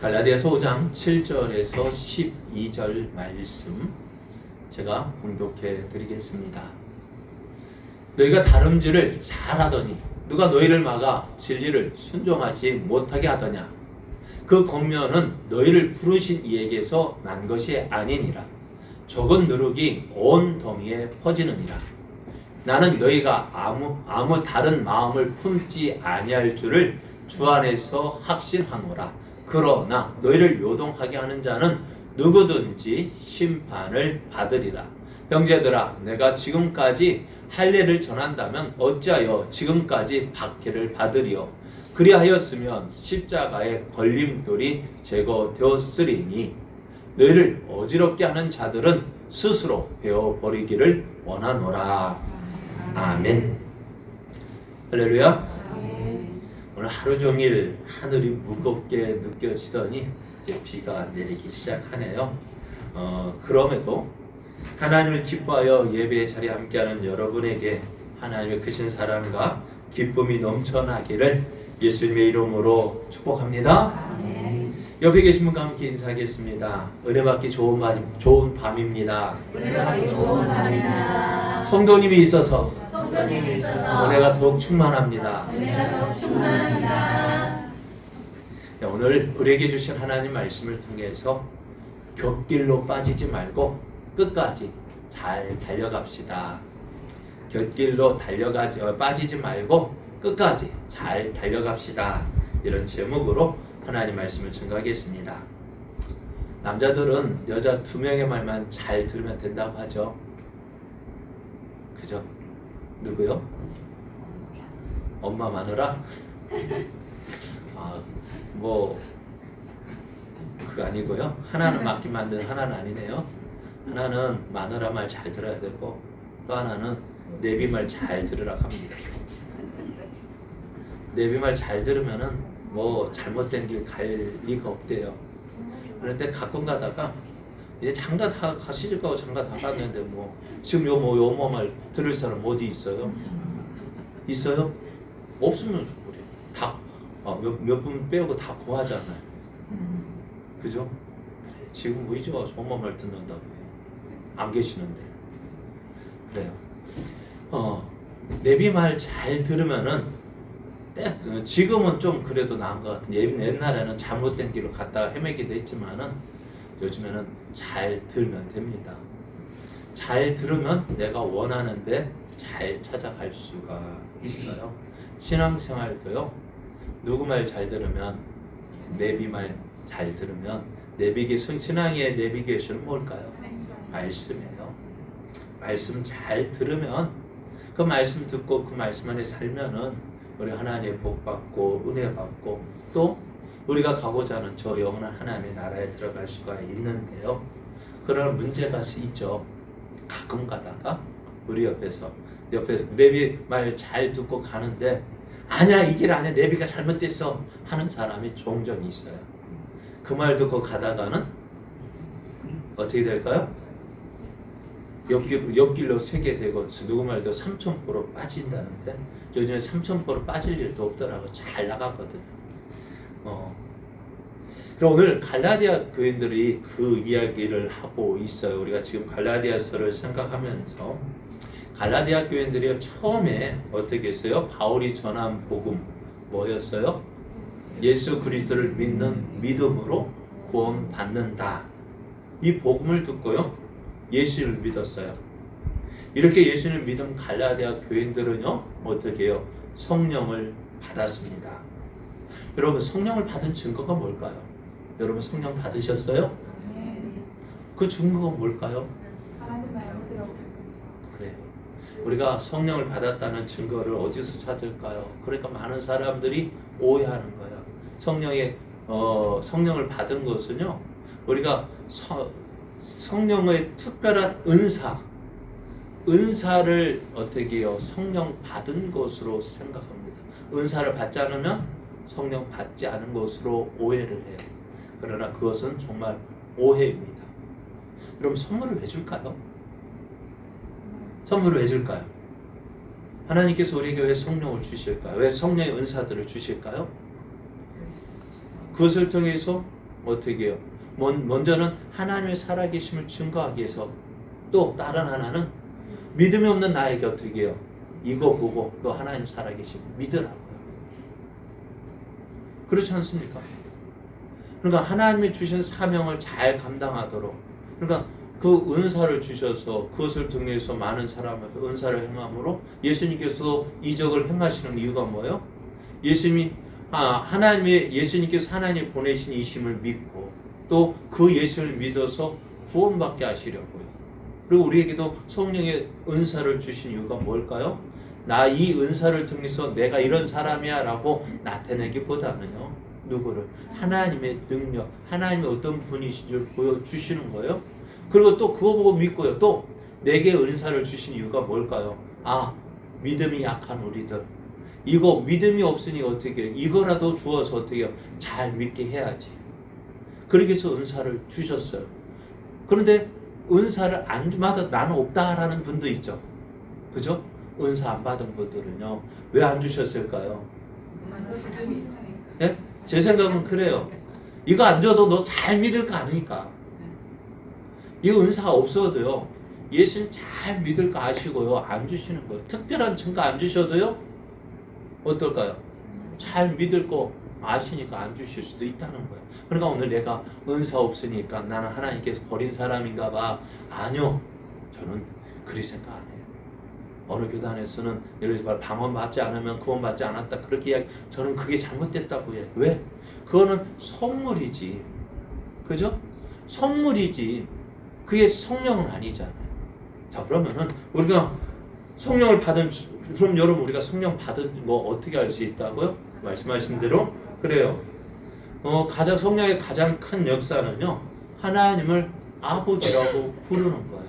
갈라디아서 5장 7절에서 12절 말씀 제가 봉독해 드리겠습니다. 너희가 다름질을 잘하더니 누가 너희를 막아 진리를 순종하지 못하게 하더냐. 그 권면은 너희를 부르신 이에게서 난 것이 아니니라. 적은 누룩이 온 덩이에 퍼지느니라. 나는 너희가 아무 다른 마음을 품지 아니할 줄을 주 안에서 확신하노라. 그러나 너희를 요동하게 하는 자는 누구든지 심판을 받으리라. 형제들아, 내가 지금까지 할례를 전한다면 어찌하여 지금까지 박해를 받으리요. 그리하였으면 십자가의 걸림돌이 제거되었으리니 너희를 어지럽게 하는 자들은 스스로 베어버리기를 원하노라. 아멘. 할렐루야. 오늘 하루 종일 하늘이 무겁게 느껴지더니 이제 비가 내리기 시작하네요. 그럼에도 하나님을 기뻐하여 예배의 자리에 함께하는 여러분에게 하나님의 크신 사랑과 기쁨이 넘쳐나기를 예수님의 이름으로 축복합니다. 옆에 계신 분과 함께 인사하겠습니다. 은혜 받기 좋은 밤입니다. 은혜 받기 좋은 밤입니다. 성도님이 있어서 은혜가 더욱 충만합니다. 은혜가 더욱 충만합니다. 네, 오늘 우리에게 주신 하나님 말씀을 통해서 곁길로 빠지지 말고 끝까지 잘 달려갑시다. 곁길로 빠지지 말고 끝까지 잘 달려갑시다. 이런 제목으로 하나님 말씀을 증거하겠습니다. 남자들은 여자 2명의 말만 잘 들으면 된다고 하죠. 그죠? 누구요? 엄마 마누라? 그거 아니고요. 하나는 맞게 만든 하나는 아니네요. 하나는 마누라 말 잘 들어야 되고 또 하나는 내비 말 잘 들으라고 합니다. 내비 말 잘 들으면은 잘못된 길 갈 리가 없대요. 그런데 가끔 가다가 이제 장가 다 가시질까고 장가 다 갔는데 지금 요 말 들을 사람 어디 있어요? 있어요? 없으면 그래. 다 몇 분 빼고 다 고하잖아요. 그죠? 지금 보이죠? 엄마 말 듣는다고 안 계시는데. 그래요. 내비 말 잘 들으면은 지금은 좀 그래도 나은 것 같은. 옛날에는 잘못된 길로 갔다가 헤매기도 했지만은 요즘에는 잘 들으면 됩니다. 잘 들으면 내가 원하는데 잘 찾아갈 수가 있어요. 신앙생활도요. 누구 말 잘 들으면, 내비 말 잘 들으면, 신앙의 내비게이션은 뭘까요? 말씀이에요. 말씀 잘 들으면, 그 말씀 듣고 그 말씀 안에 살면은 우리 하나님의 복 받고 은혜 받고 또 우리가 가고자 하는 저 영원한 하나님의 나라에 들어갈 수가 있는데요. 그런 문제가 있죠. 가끔 가다가 우리 옆에서 내비 말 잘 듣고 가는데 아니야, 이 길 아니야, 내비가 잘못됐어 하는 사람이 종종 있어요. 그 말 듣고 가다가는 어떻게 될까요? 옆길로 새게 되고 누구 말도 3000% 빠진다는데 요즘에 3000% 빠질 일도 없더라고. 잘 나가거든. 그럼 오늘 갈라디아 교인들이 그 이야기를 하고 있어요. 우리가 지금 갈라디아서를 생각하면서 갈라디아 교인들이 처음에 어떻게 했어요? 바울이 전한 복음 뭐였어요? 예수 그리스도를 믿는 믿음으로 구원 받는다. 이 복음을 듣고요, 예수를 믿었어요. 이렇게 예수를 믿은 갈라디아 교인들은요, 어떻게 해요? 성령을 받았습니다. 여러분, 성령을 받은 증거가 뭘까요? 여러분, 성령 받으셨어요? 그 증거가 뭘까요? 그래. 우리가 성령을 받았다는 증거를 어디서 찾을까요? 그러니까 많은 사람들이 오해하는 거예요. 성령을 받은 것은요, 우리가 성령의 특별한 은사를 어떻게 해요? 성령 받은 것으로 생각합니다. 은사를 받지 않으면 성령 받지 않은 것으로 오해를 해요. 그러나 그것은 정말 오해입니다. 그럼 선물을 왜 줄까요? 선물을 왜 줄까요? 하나님께서 우리에게 왜 성령을 주실까요? 왜 성령의 은사들을 주실까요? 그것을 통해서 어떻게 해요? 먼저는 하나님의 살아계심을 증거하기 위해서, 또 다른 하나는 믿음이 없는 나에게 어떻게 해요? 이거 보고 너 하나님 살아계심 믿으라고요. 그렇지 않습니까? 그러니까 하나님이 주신 사명을 잘 감당하도록, 그러니까 그 은사를 주셔서 그것을 통해서 많은 사람에게 은사를 행함으로 예수님께서 이적을 행하시는 이유가 뭐예요? 예수님께서 하나님이 보내신 이심을 믿고 또 그 예수를 믿어서 구원받게 하시려고요. 그리고 우리에게도 성령의 은사를 주신 이유가 뭘까요? 나 이 은사를 통해서 내가 이런 사람이야 라고 나타내기보다는요, 누구를? 하나님의 능력, 하나님의 어떤 분이신지를 보여주시는 거예요. 그리고 또 그거 보고 믿고요. 또 내게 은사를 주신 이유가 뭘까요? 믿음이 약한 우리들, 이거 믿음이 없으니 어떻게 해요? 이거라도 주어서 어떻게 해요? 잘 믿게 해야지. 그러기 위해서 은사를 주셨어요. 그런데 은사를 안 받아 나는 없다라는 분도 있죠. 그죠? 은사 안 받은 분들은요, 왜 안 주셨을까요? 예? 제 생각은 그래요. 이거 안 줘도 너 잘 믿을 거 아니까. 이 은사 없어도요, 예수님 잘 믿을 거 아시고요, 안 주시는 거예요. 특별한 증거 안 주셔도요, 어떨까요? 잘 믿을 거 아시니까 안 주실 수도 있다는 거예요. 그러니까 오늘 내가 은사 없으니까 나는 하나님께서 버린 사람인가 봐. 아니요. 저는 그리 생각 안 해요. 어느 교단에서는 예를 들어 방언 받지 않으면 구원 받지 않았다, 그렇게 이야기, 저는 그게 잘못됐다고 해요. 왜? 그거는 선물이지. 그죠? 선물이지. 그게 성령은 아니잖아요. 자, 그러면은 우리가 성령을 받은, 그럼 여러분 우리가 성령 받은 거 어떻게 알 수 있다고요? 말씀하신 대로 그래요. 성령의 가장 큰 역사는요, 하나님을 아버지라고 부르는 거예요.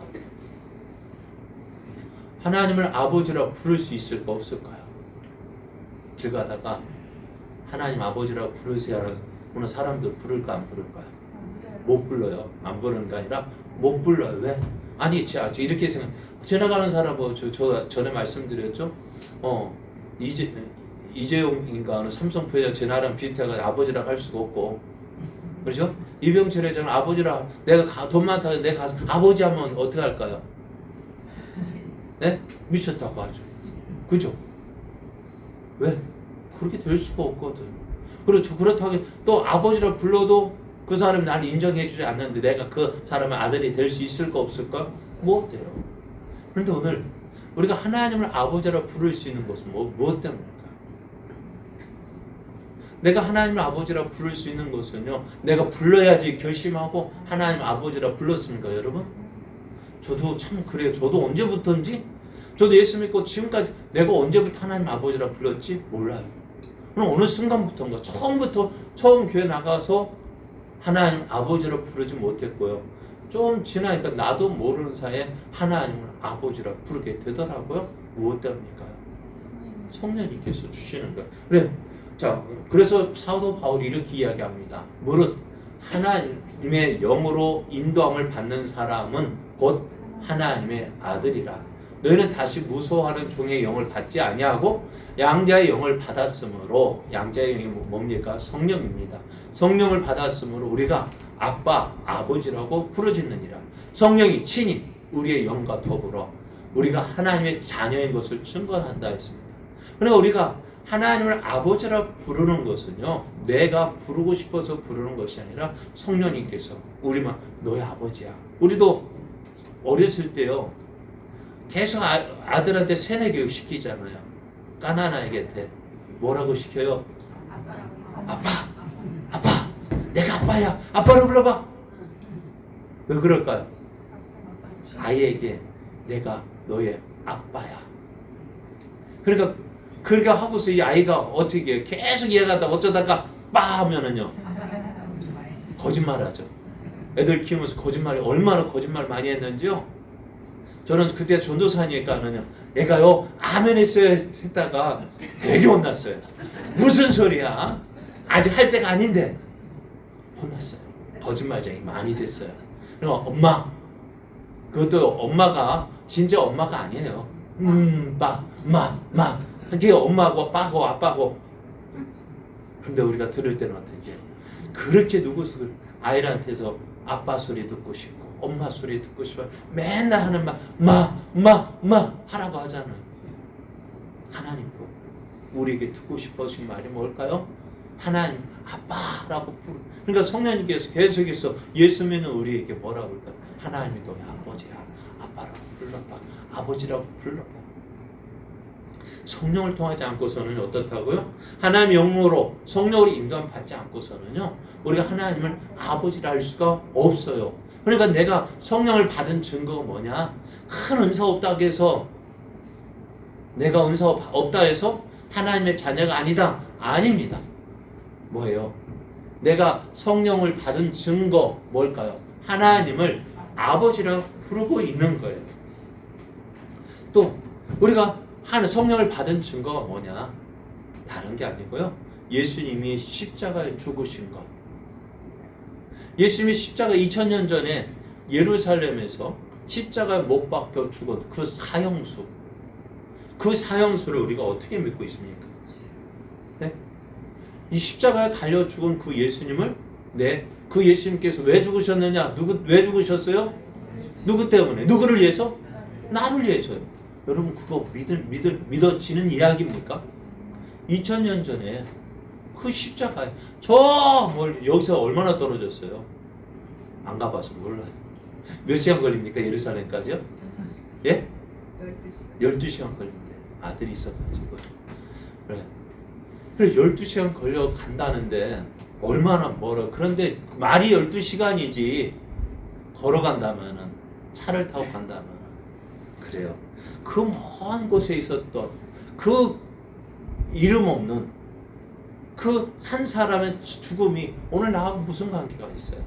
하나님을 아버지라고 부를 수 있을까 없을까요? 길 가다가 하나님 아버지라고 부르세요. 오늘 사람들 부를까 안 부를까요? 못 불러요. 안 부르는 게 아니라 못 불러요. 왜? 아니, 이렇게 생각. 지나가는 사람 저 전에 말씀드렸죠. 이재용인가 하는 삼성 부회장 제 나랑 비슷해가지고 아버지라고 할 수가 없고, 그렇죠? 이병철 회장은 아버지라, 내가 돈 많다고 내가 가서 아버지 하면 어떻게 할까요? 네? 미쳤다고 하죠. 그죠? 왜? 그렇게 될 수가 없거든. 그렇죠. 그렇다고 또 아버지라 불러도 그 사람이 나를 인정해주지 않는데 내가 그 사람의 아들이 될 수 있을까 없을까? 못 돼요. 그런데 오늘 우리가 하나님을 아버지라 부를 수 있는 것은 무엇 때문일까? 내가 하나님을 아버지라 부를 수 있는 것은요, 내가 불러야지 결심하고 하나님 아버지라 불렀습니까, 여러분? 저도 참 그래요. 저도 언제부터인지, 저도 예수 믿고 지금까지 내가 언제부터 하나님 아버지라 불렀지 몰라요. 그럼 어느 순간부터인가, 처음 교회 나가서 하나님 아버지라 부르지 못했고요, 좀 지나니까 나도 모르는 사이에 하나님을 아버지라 부르게 되더라고요. 무엇 때문일까요? 성령님께서 주시는 거예요. 그래. 자, 그래서 사도 바울이 이렇게 이야기합니다. 무릇 하나님의 영으로 인도함을 받는 사람은 곧 하나님의 아들이라. 너희는 다시 무서워하는 종의 영을 받지 아니하고 양자의 영을 받았으므로, 양자의 영이 뭡니까? 성령입니다. 성령을 받았으므로 우리가 아빠, 아버지라고 부르짖느니라. 성령이 친히 우리의 영과 더불어 우리가 하나님의 자녀인 것을 증거한다 했습니다. 그러니까 우리가 하나님을 아버지라 부르는 것은요, 내가 부르고 싶어서 부르는 것이 아니라 성령님께서 우리만 너의 아버지야. 우리도 어렸을 때요, 계속 아들한테 세뇌 교육 시키잖아요. 가난아이한테 뭐라고 시켜요? 아빠, 내가 아빠야. 아빠를 불러봐. 왜 그럴까요? 아이에게 내가 너의 아빠야. 그러니까 그렇게 하고서 이 아이가 어떻게 해요? 계속 이해가다 어쩌다가 빠 하면은요, 거짓말하죠. 애들 키우면서 얼마나 거짓말 많이 했는지요. 저는 그때 전도사니까는요, 애가요 아멘 했어요 했다가 되게 혼났어요. 무슨 소리야? 아직 할 때가 아닌데. 혼났어요. 거짓말쟁이 많이 됐어요. 그리고 엄마, 그것도 엄마가 진짜 엄마가 아니에요. 마 이게 엄마고 빠고 아빠고. 근데 우리가 들을 때는 어떻게 해요? 그렇게 누구서 아이한테서 아빠 소리 듣고 싶고 엄마 소리 듣고 싶어 맨날 하는 마 하라고 하잖아요. 하나님도 우리에게 듣고 싶으신 말이 뭘까요? 하나님 아빠라고 부르. 그러니까 성령님께서 계속해서 예수 믿는 우리에게 뭐라고 할까요? 하나님이 너의 아버지야. 아빠라고 불러봐. 아버지라고 불러봐. 성령을 통하지 않고서는 어떻다고요? 하나님의 영으로 성령으로 인도함 받지 않고서는요 우리가 하나님을 아버지라 할 수가 없어요. 그러니까 내가 성령을 받은 증거가 뭐냐? 큰 은사 없다고 해서 내가 은사 없다 해서 하나님의 자녀가 아니다. 아닙니다. 뭐예요? 내가 성령을 받은 증거 뭘까요? 하나님을 아버지라 부르고 있는 거예요. 또 우리가 성령을 받은 증거가 뭐냐? 다른 게 아니고요. 예수님이 십자가에 죽으신 것. 예수님이 십자가 2000년 전에 예루살렘에서 십자가에 못 박혀 죽은 그 사형수. 그 사형수를 우리가 어떻게 믿고 있습니까? 네? 이 십자가에 달려 죽은 그 예수님을 그 예수님께서 왜 죽으셨느냐? 왜 죽으셨어요? 누구 때문에? 누구를 위해서? 나를 위해서요. 여러분 그거 믿어지는 이야기입니까? 2000년 전에 그 십자가에 여기서 얼마나 떨어졌어요? 안 가봐서 몰라요. 몇 시간 걸립니까? 예루살렘까지요? 예? 12시간 걸린대. 아들이 있어가지고. 그래 12시간 걸려 간다는데 얼마나 멀어. 그런데 말이 12시간이지 걸어간다면은 차를 타고 간다면 그래요. 그 먼 곳에 있었던 그 이름 없는 그 한 사람의 죽음이 오늘 나하고 무슨 관계가 있어요?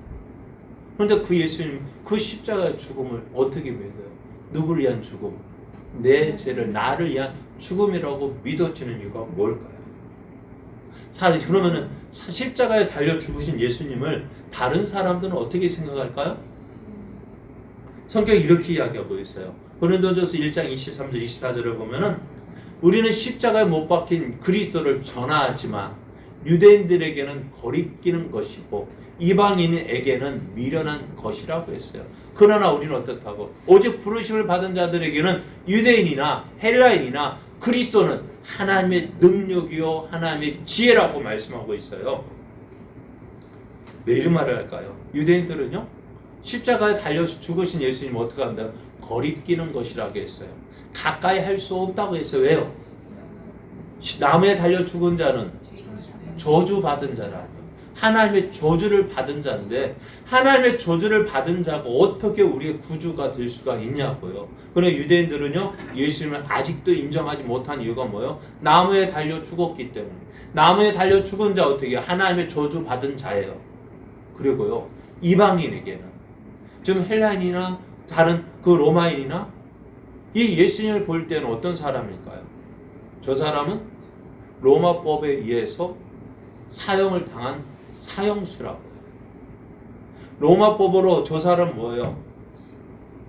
그런데 그 예수님 그 십자가의 죽음을 어떻게 믿어요? 누구를 위한 죽음? 내 죄를 나를 위한 죽음이라고 믿어지는 이유가 뭘까요? 사실 그러면은 십자가에 달려 죽으신 예수님을 다른 사람들은 어떻게 생각할까요? 성경이 이렇게 이야기하고 있어요. 고린도전서 1장 23절 24절을 보면은 우리는 십자가에 못 박힌 그리스도를 전하지만 유대인들에게는 거리끼는 것이고 이방인에게는 미련한 것이라고 했어요. 그러나 우리는 어떻다고? 오직 부르심을 받은 자들에게는 유대인이나 헬라인이나 그리스도는 하나님의 능력이요 하나님의 지혜라고 말씀하고 있어요. 왜 이런 말을 할까요? 유대인들은요 십자가에 달려 죽으신 예수님 어떻게 한다요? 거리끼는 것이라고 했어요. 가까이 할 수 없다고 했어요. 왜요? 나무에 달려 죽은 자는 저주받은 자라고. 하나님의 저주를 받은 자인데 하나님의 저주를 받은 자가 어떻게 우리의 구주가 될 수가 있냐고요. 그런데 유대인들은요 예수님을 아직도 인정하지 못한 이유가 뭐예요? 나무에 달려 죽었기 때문에. 나무에 달려 죽은 자 어떻게 해요? 하나님의 저주 받은 자예요. 그리고요 이방인에게는 지금 헬라인이나 다른 그 로마인이나 이 예수님을 볼 때는 어떤 사람일까요? 저 사람은 로마법에 의해서 사형을 당한 사형수라고요. 로마법으로 저 사람은 뭐예요?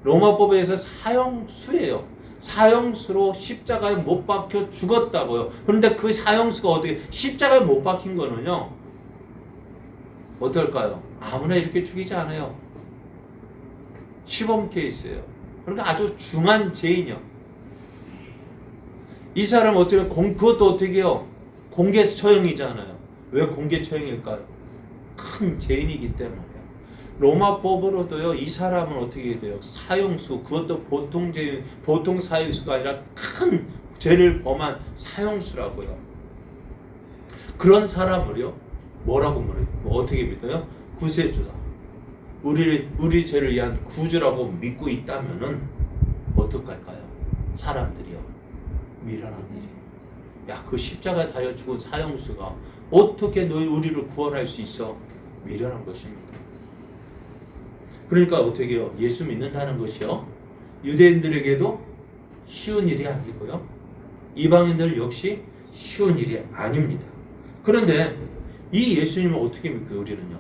로마법에 의해서 사형수예요. 사형수로 십자가에 못 박혀 죽었다고요. 그런데 그 사형수가 어떻게 십자가에 못 박힌 거는요 어떨까요? 아무나 이렇게 죽이지 않아요. 시범 케이스예요. 그러니까 아주 중한 죄인이요. 이 사람 어떻게 그것도 어떻게 해요? 공개 처형이잖아요. 왜 공개 처형일까요? 큰 죄인이기 때문에요. 로마법으로도요 이 사람은 어떻게 돼요? 사형수. 그것도 보통 죄인, 보통 사형수가 아니라 큰 죄를 범한 사형수라고요. 그런 사람을요 뭐라고 물어요? 어떻게 믿어요? 구세주다. 우리 죄를 위한 구주라고 믿고 있다면은 어떡할까요? 사람들이요 미련한 일이. 야, 그 십자가에 달려 죽은 사형수가 어떻게 우리를 구원할 수 있어? 미련한 것입니다. 그러니까 어떻게 해요? 예수 믿는다는 것이요 유대인들에게도 쉬운 일이 아니고요 이방인들 역시 쉬운 일이 아닙니다. 그런데 이 예수님을 어떻게 믿고 우리는요?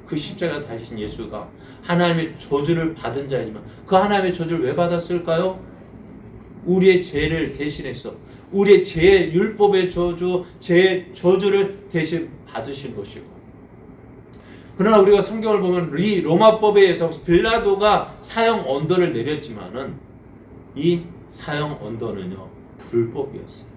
그 십자가에 달리신 예수가 하나님의 저주를 받은 자이지만 그 하나님의 저주를 왜 받았을까요? 우리의 죄를 대신해서 우리의 죄의 율법의 저주, 죄의 저주를 대신 받으신 것이고 그러나 우리가 성경을 보면 이 로마법에 의해서 빌라도가 사형 언도를 내렸지만은 이 사형 언도는요 불법이었어요.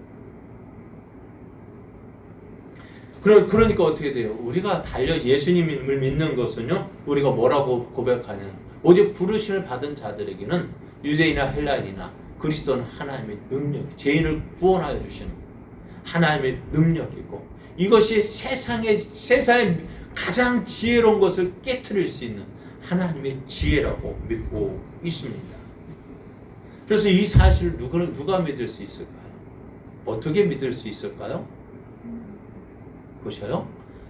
그러니까 어떻게 돼요? 우리가 예수님을 믿는 것은요 우리가 뭐라고 고백하냐? 오직 부르심을 받은 자들에게는 유대인이나 헬라인이나 그리스도는 하나님의 능력, 죄인을 구원하여 주시는 하나님의 능력이고 이것이 세상의 가장 지혜로운 것을 깨트릴 수 있는 하나님의 지혜라고 믿고 있습니다. 그래서 이 사실을 누가 믿을 수 있을까요? 어떻게 믿을 수 있을까요? 보셔요.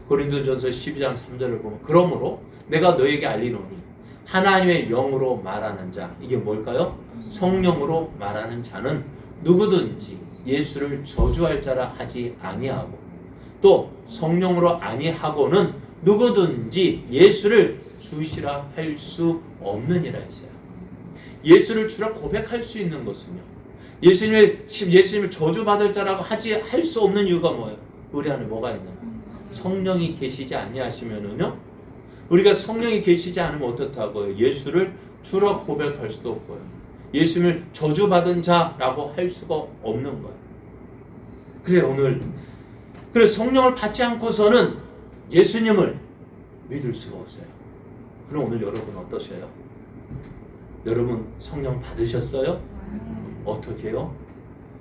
고린도전서 12장 3절을 보면 그러므로 내가 너에게 알리노니 하나님의 영으로 말하는 자 이게 뭘까요? 성령으로 말하는 자는 누구든지 예수를 저주할 자라 하지 아니하고 또 성령으로 아니하고는 누구든지 예수를 주시라 할 수 없느니라 했어요. 예수를 주라 고백할 수 있는 것은요 예수님을 저주받을 자라고 할 수 없는 이유가 뭐예요? 우리 안에 뭐가 있는? 성령이 계시지 아니하시면은요 우리가 성령이 계시지 않으면 어떻다고요? 예수를 주라 고백할 수도 없고요 예수님을 저주받은 자라고 할 수가 없는 거예요. 그래서 성령을 받지 않고서는 예수님을 믿을 수가 없어요. 그럼 오늘 여러분 어떠세요? 여러분 성령 받으셨어요? 어떻게 해요?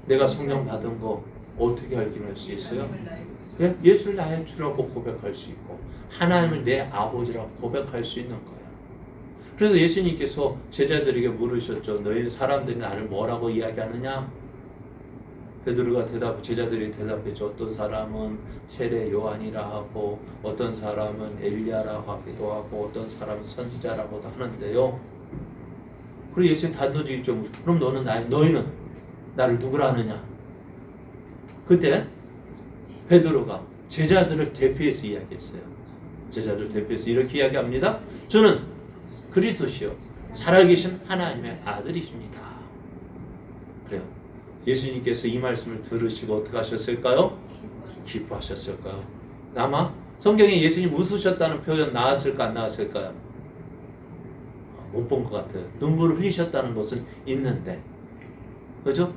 내가 성령 받은 거 어떻게 확인할 수 있어요? 예수를 나의 주라고 고백할 수 있고 하나님을 내 아버지라고 고백할 수 있는 거예요. 그래서 예수님께서 제자들에게 물으셨죠. 너희 사람들이 나를 뭐라고 이야기하느냐? 베드로가 제자들이 대답했죠. 어떤 사람은 세례 요한이라 하고 어떤 사람은 엘리야라고 하기도 하고 어떤 사람은 선지자라고도 하는데요. 그리고 예수님 단도직입적으로 그럼 너희는 나를 누구라 하느냐? 그때 베드로가 제자들을 대표해서 이야기했어요. 제자들을 대표해서 이렇게 이야기합니다. 저는 그리스도시요 살아계신 하나님의 아들이십니다. 그래요. 예수님께서 이 말씀을 들으시고 어떻게 하셨을까요? 기뻐하셨을까요? 아마 성경에 예수님 웃으셨다는 표현 나왔을까 안 나왔을까요? 못 본 것 같아요. 눈물을 흘리셨다는 것은 있는데 그죠?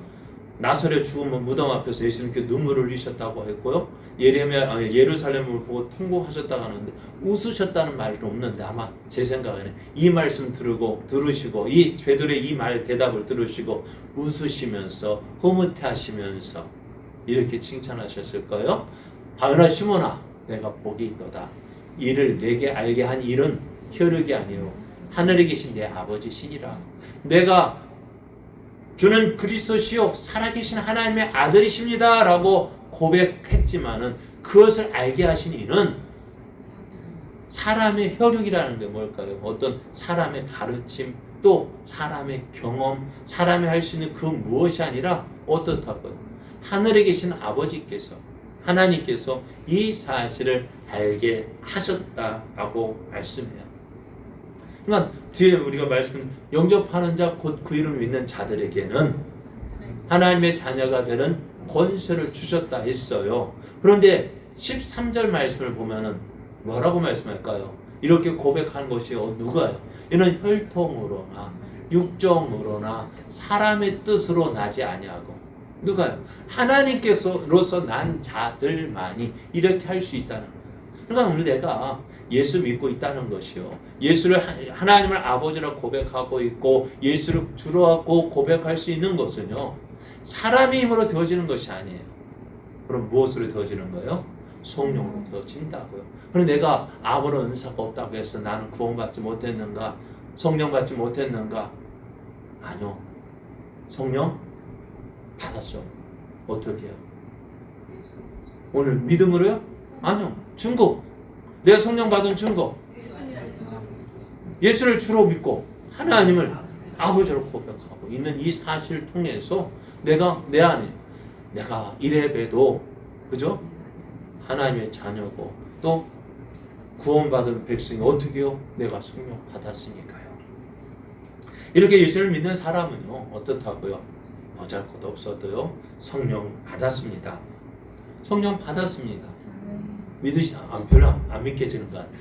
나사렛 죽음 무덤 앞에서 예수님께 눈물을 흘리셨다고 했고요. 예루살렘을 보고 통곡하셨다고 하는데 웃으셨다는 말이 없는데 아마 제 생각에는 이 말씀 들으시고 이 베드로의 이 말 대답을 들으시고 웃으시면서 흐뭇해하시면서 이렇게 칭찬하셨을 거예요. 바요나 시몬아 내가 복이 있도다. 이를 내게 알게 한 일은 혈육이 아니요 하늘에 계신 내 아버지시니라. 내가 주는 그리스도시요 살아계신 하나님의 아들이십니다 라고 고백했지만은 그것을 알게 하신 이는 사람의 혈육이라는 게 뭘까요? 어떤 사람의 가르침 또 사람의 경험 사람이 할 수 있는 그 무엇이 아니라 어떻다고요? 하늘에 계신 아버지께서 하나님께서 이 사실을 알게 하셨다라고 말씀해요. 그러니까 뒤에 우리가 영접하는 자 곧 그 이름을 믿는 자들에게는 하나님의 자녀가 되는 권세를 주셨다 했어요. 그런데 13절 말씀을 보면은 뭐라고 말씀할까요? 이렇게 고백하는 것이 누가요? 이는 혈통으로나 육정으로나 사람의 뜻으로 나지 아니하고 누가요? 하나님께서로서 난 자들만이 이렇게 할 수 있다는 거예요. 그러니까 오늘 내가 예수 믿고 있다는 것이요. 예수를 하나님을 아버지라고 고백하고 있고 예수를 주로 고백할 수 있는 것은요. 사람의 힘으로 되어지는 것이 아니에요. 그럼 무엇으로 되어지는 거예요? 성령으로 되어진다고요. 그럼 내가 아무런 은사가 없다고 해서 나는 구원받지 못했는가? 성령 받지 못했는가? 아니요. 성령 받았죠. 어떻게 해요? 오늘 믿음으로요? 아니요. 증거. 내가 성령 받은 증거. 예수를 주로 믿고 하나님을 아버지로 고백하고 있는 이 사실을 통해서 내가 내 안에 내가 이래봬도 그죠? 하나님의 자녀고 또 구원받은 백성이 어떻게 해요? 내가 성령 받았으니까요. 이렇게 예수를 믿는 사람은요 어떻다고요? 보잘것 없어도요 성령 받았습니다. 성령 받았습니다. 별로 안 믿겨지는 것 같아요.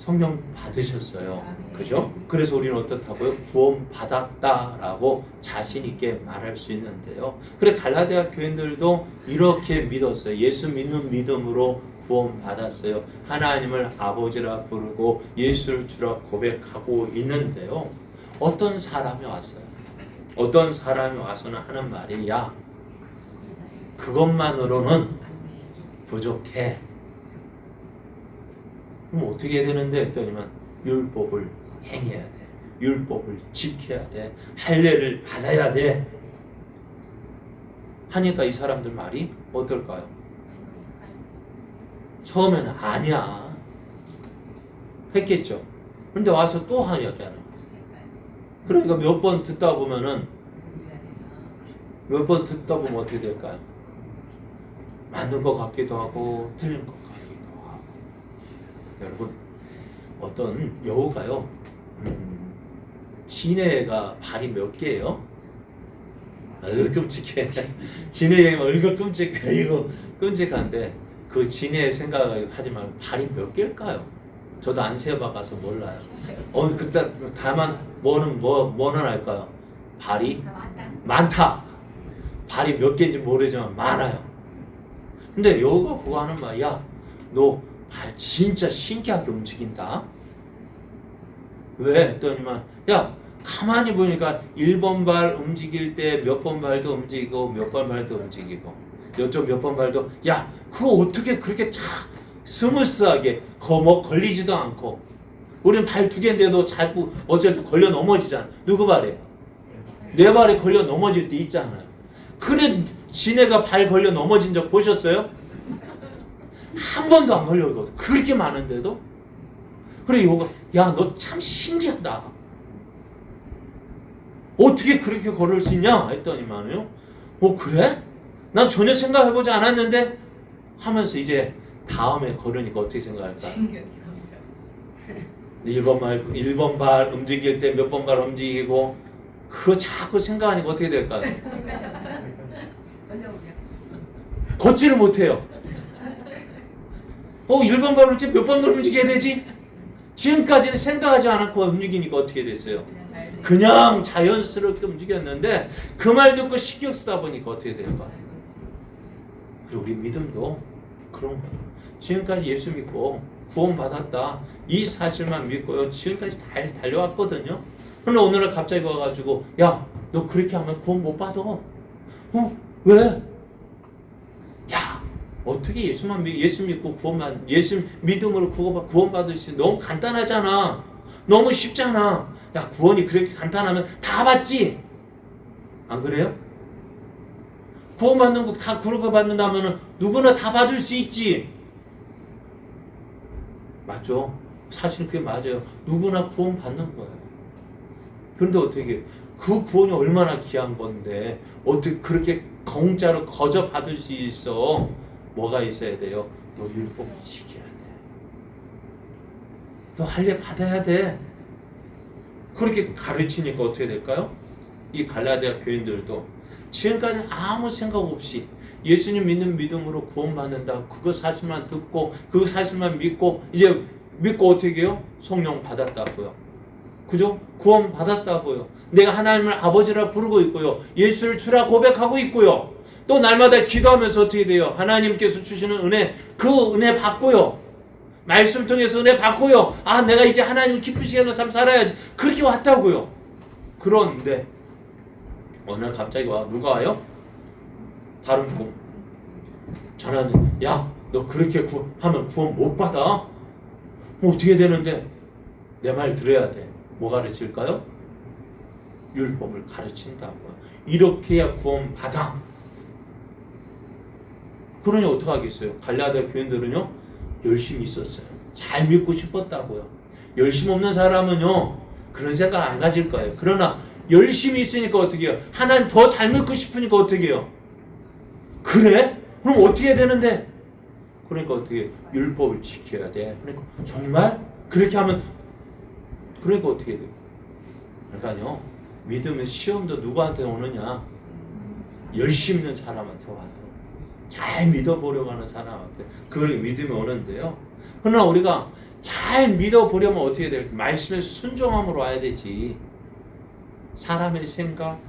성령 받으셨어요. 그죠? 그래서 우리는 어떻다고요? 구원 받았다라고 자신 있게 말할 수 있는데요. 그래 갈라디아 교인들도 이렇게 믿었어요. 예수 믿는 믿음으로 구원 받았어요. 하나님을 아버지라 부르고 예수를 주라 고백하고 있는데요. 어떤 사람이 왔어요. 어떤 사람이 와서는 하는 말이 야 그것만으로는 부족해. 그럼 어떻게 되는데 했더니만 율법을 행해야 돼. 율법을 지켜야 돼. 할례를 받아야 돼. 하니까 이 사람들 말이 어떨까요? 처음에는 아니야 했겠죠. 근데 와서 또 하냐는 거예요. 그러니까 몇 번 듣다 보면은 어떻게 될까요? 맞는 것 같기도 하고 틀린 것 같기도 하고. 여러분 어떤 여우가요 지네가 발이 몇 개예요? 끔찍해. 지네가 얼굴 끔찍해. 이거 끔찍한데 그 지네 생각하지 말고 발이 몇 개일까요? 저도 안 세어봐가서 몰라요. 그때 다만 뭐는 알까요? 발이 많다. 발이 몇 개인지 모르지만 많아요. 근데 여우가 보고 하는 말이야. 너 발 진짜 신기하게 움직인다. 왜? 했더니만 야 가만히 보니까 1번 발 움직일 때 몇 번 발도 움직이고 몇 번 발도 움직이고 이쪽 몇 번 발도 야 그거 어떻게 그렇게 참 스무스하게 걸리지도 않고 우리는 발 2개인데도 자꾸 어쩔 때 걸려 넘어지잖아. 누구 발에? 내 발에 걸려 넘어질 때 있잖아요. 그래 지네가 발 걸려 넘어진 적 보셨어요? 한 번도 안 걸려거든. 그렇게 많은데도. 그래 요가 야 너 참 신기하다. 어떻게 그렇게 걸을 수 있냐 했더니만요. 그래? 난 전혀 생각해보지 않았는데 하면서 이제 다음에 걸으니까 어떻게 생각할까? 1번 발 움직일 때 몇 번 발 움직이고 그거 자꾸 생각하니까 어떻게 될까요? 걷지를 못해요. 1번 발을 몇 번 움직여야 되지? 지금까지는 생각하지 않고 움직이니까 어떻게 됐어요? 그냥 자연스럽게 움직였는데 그 말 듣고 신경 쓰다 보니까 어떻게 될까? 그리고 우리 믿음도 그런 거예요. 지금까지 예수 믿고 구원 받았다 이 사실만 믿고요 지금까지 잘 달려왔거든요. 그런데 오늘날 갑자기 와가지고 야 너 그렇게 하면 구원 못 받아. 왜? 야 어떻게 예수 믿고 예수 믿음으로 구원 받을 수 있어? 너무 간단하잖아. 너무 쉽잖아. 야 구원이 그렇게 간단하면 다 받지. 안 그래요? 구원받는 거 다 그렇게 받는다면 누구나 다 받을 수 있지. 맞죠? 사실 그게 맞아요. 누구나 구원받는 거예요. 그런데 어떻게 그 구원이 얼마나 귀한 건데 어떻게 그렇게 공짜로 거저 받을 수 있어? 뭐가 있어야 돼요? 너 율법을 지켜야 돼. 너 할례 받아야 돼. 그렇게 가르치니까 어떻게 될까요? 이 갈라디아 교인들도 지금까지 아무 생각 없이 예수님 믿는 믿음으로 구원받는다. 그거 사실만 듣고 그 사실만 믿고 이제 믿고 어떻게 해요? 성령 받았다고요. 그죠? 구원 받았다고요. 내가 하나님을 아버지라 부르고 있고요. 예수를 주라 고백하고 있고요. 또 날마다 기도하면서 어떻게 돼요? 하나님께서 주시는 은혜, 그 은혜 받고요. 말씀 통해서 은혜 받고요. 아 내가 이제 하나님 기쁘시게 하는 삶 살아야지. 그렇게 왔다고요. 그런데 어느 날 갑자기 누가 와요? 다른 분. 전하는 야 너 그렇게 하면 구원 못 받아. 어떻게 되는데? 내 말 들어야 돼. 뭐 가르칠까요? 율법을 가르친다고요. 이렇게 해야 구원 받아. 그러니 어떡하겠어요? 갈라디아 교인들은요 열심히 있었어요. 잘 믿고 싶었다고요. 열심 없는 사람은요 그런 생각 안 가질 거예요. 그러나 열심히 있으니까 어떻게 해요? 하나님 더 잘 믿고 싶으니까 어떻게 해요? 그래? 그럼 어떻게 해야 되는데? 그러니까 어떻게 해요? 율법을 지켜야 돼. 그러니까 정말? 그렇게 하면 그러니까 어떻게 돼요? 그러니까요 믿음의 시험도 누구한테 오느냐? 열심히 있는 사람한테 와요. 잘 믿어보려고 하는 사람한테 그 믿음이 오는데요. 그러나 우리가 잘 믿어보려면 어떻게 될까? 말씀에 순종함으로 와야 되지. 사람의 생각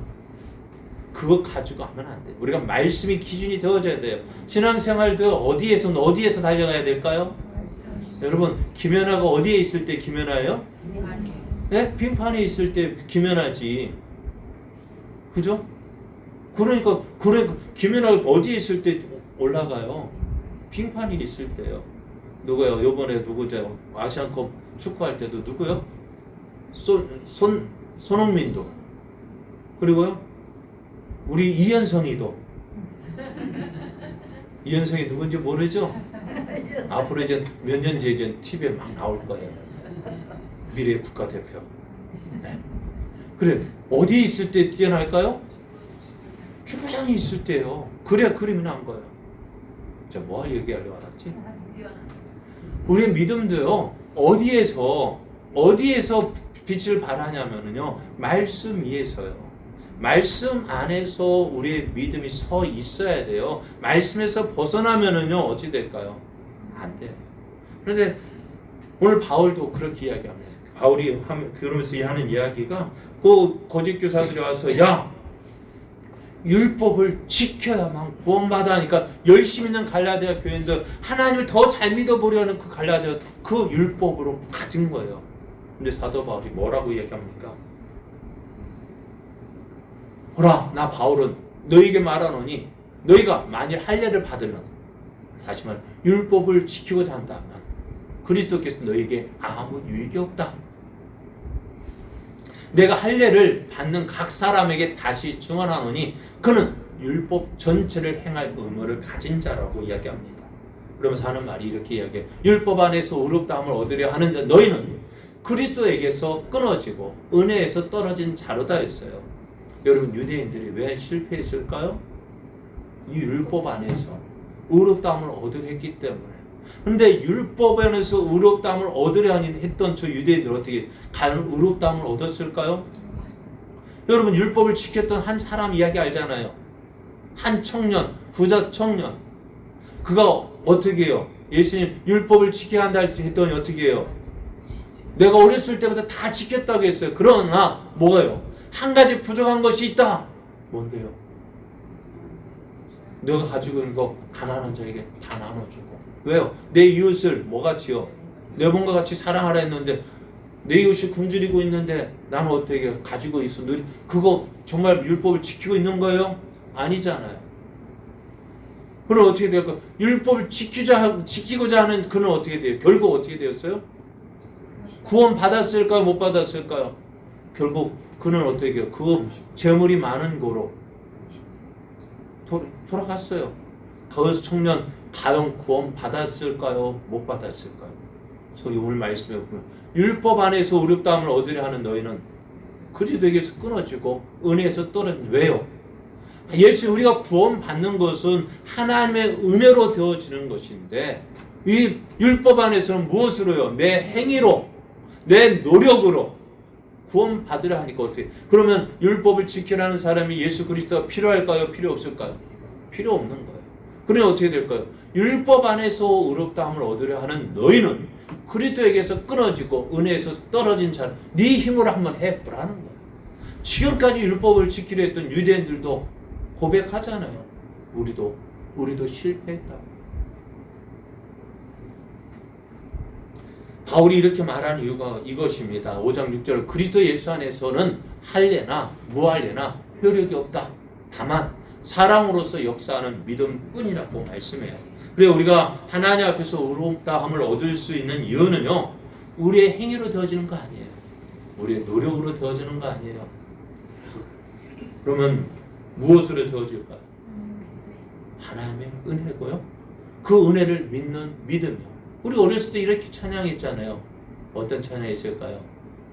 그거 가지고 하면 안 돼. 우리가 말씀이 기준이 되어져야 돼요. 신앙생활도 어디에서 달려가야 될까요? 여러분 김연아가 어디에 있을 때 김연아예요? 네? 빙판에 있을 때 김연아지. 그죠? 그러니까 김연아가 어디에 있을 때 올라가요? 빙판이 있을 때요. 누구요? 요번에 누구죠? 아시안컵 축구할 때도 누구요? 손흥민도. 그리고요? 우리 이현성이도. 이현성이 누군지 모르죠? 앞으로 이제 몇 년 뒤에 이제 TV에 막 나올 거예요. 미래 국가대표. 네. 그래 어디 있을 때 뛰어날까요? 축구장에 있을 때요. 그래야 그림이 난 거예요. 자, 뭐 얘기하려고 하지? 우리의 믿음도요. 어디에서 빛을 발하냐면요. 말씀 위에서요. 말씀 안에서 우리의 믿음이 서 있어야 돼요. 말씀에서 벗어나면은요. 어찌 될까요? 안 돼요. 그런데 오늘 바울도 그렇게 이야기합니다. 바울이 그러면서 하는 이야기가 그 거짓 교사들이 와서 야 율법을 지켜야만 구원받아 하니까 열심히 있는 갈라디아 교인들 하나님을 더 잘 믿어보려는 그 갈라디아 그 율법으로 가진 거예요. 근데 사도 바울이 뭐라고 얘기합니까? 보라 나 바울은 너희에게 말하노니 너희가 만일 할례를 받으면 다시 말해 율법을 지키고자 한다면 그리스도께서 너희에게 아무 유익이 없다. 내가 할례를 받는 각 사람에게 다시 증언하노니 그는 율법 전체를 행할 의무를 가진 자라고 이야기합니다. 그러면서 하는 말이 이렇게 이야기해요. 율법 안에서 의롭다함을 얻으려 하는 자 너희는 그리스도에게서 끊어지고 은혜에서 떨어진 자로다 했어요. 여러분 유대인들이 왜 실패했을까요? 이 율법 안에서 의롭다함을 얻으려 했기 때문에. 근데 율법 안에서 의롭다함을 얻으려 했던 저 유대인들 어떻게 과연 의롭다함을 얻었을까요? 여러분 율법을 지켰던 한 사람 이야기 알잖아요. 한 청년, 부자 청년. 그가 어떻게 해요? 예수님 율법을 지켜야 한다 했더니 어떻게 해요? 내가 어렸을 때부터 다 지켰다고 했어요. 그러나 뭐가요? 한 가지 부족한 것이 있다. 뭔데요? 너가 가지고 있는 거 가난한 자에게 다 나눠주고. 왜요? 내 이웃을 뭐같이요? 내 몸과 같이 사랑하라 했는데 내 이웃이 굶주리고 있는데 나는 어떻게 가지고 있어? 그거 정말 율법을 지키고 있는 거예요? 아니잖아요. 그럼 어떻게 될까? 율법을 지키고자 하는 그는 어떻게 돼요? 결국 어떻게 되었어요? 구원 받았을까요? 못 받았을까요? 결국 그는 어떻게 해요? 그 재물이 많은 거로 돌아갔어요. 거기서 청년 과연 구원 받았을까요? 못 받았을까요? 그래서 오늘 말씀에 보면 율법 안에서 의롭다함을 얻으려 하는 너희는 그리스도에게서 끊어지고 은혜에서 떨어진. 왜요? 예수 우리가 구원 받는 것은 하나님의 은혜로 되어지는 것인데 이 율법 안에서는 무엇으로요? 내 행위로, 내 노력으로 구원 받으려 하니까 어떻게? 그러면 율법을 지키라는 사람이 예수 그리스도가 필요할까요? 필요 없을까요? 필요 없는 거예요. 그러면 어떻게 될까요? 율법 안에서 의롭다함을 얻으려 하는 너희는 그리스도에게서 끊어지고 은혜에서 떨어진 자, 네 힘으로 한번 해보라는 거예요. 지금까지 율법을 지키려 했던 유대인들도 고백하잖아요. 우리도 실패했다. 바울이 이렇게 말하는 이유가 이것입니다. 5장 6절 그리스도 예수 안에서는 할례나 무할례나 효력이 없다. 다만 사랑으로서 역사하는 믿음뿐이라고 말씀해요. 그래서 우리가 하나님 앞에서 의롭다함을 얻을 수 있는 이유는요. 우리의 행위로 되어지는 거 아니에요. 우리의 노력으로 되어지는 거 아니에요. 그러면 무엇으로 되어질까요? 하나님의 은혜고요. 그 은혜를 믿는 믿음이요. 우리 어렸을 때 이렇게 찬양했잖아요. 어떤 찬양이 있을까요?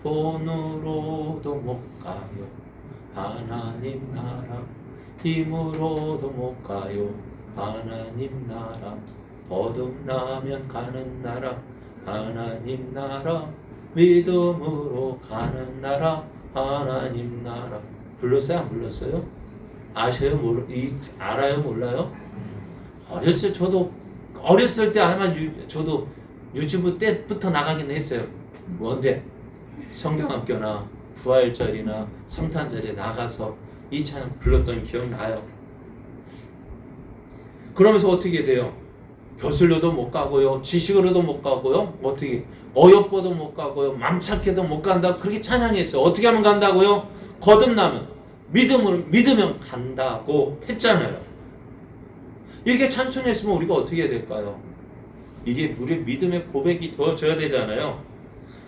돈으로도 못 가요. 하나님 나라. 힘으로도 못 가요. 하나님 나라. 거듭나면 가는 나라. 하나님 나라. 믿음으로 가는 나라. 하나님 나라. 불렀어요? 안 불렀어요? 아셔요? 알아요? 몰라요? 어렸을 때 아마 저도 유치부 때부터 나가긴 했어요. 언제? 성경학교나 부활절이나 성탄절에 나가서 이 찬양 불렀던 기억나요. 그러면서 어떻게 돼요? 벼슬로도 못 가고요, 지식으로도 못 가고요, 어떻게 어여뻐도 못 가고요, 맘착해도 못 간다. 그렇게 찬양했어요. 어떻게 하면 간다고요? 거듭나면, 믿으면 간다고 했잖아요. 이렇게 찬송했으면 우리가 어떻게 해야 될까요? 이게 우리 믿음의 고백이 되어져야 되잖아요.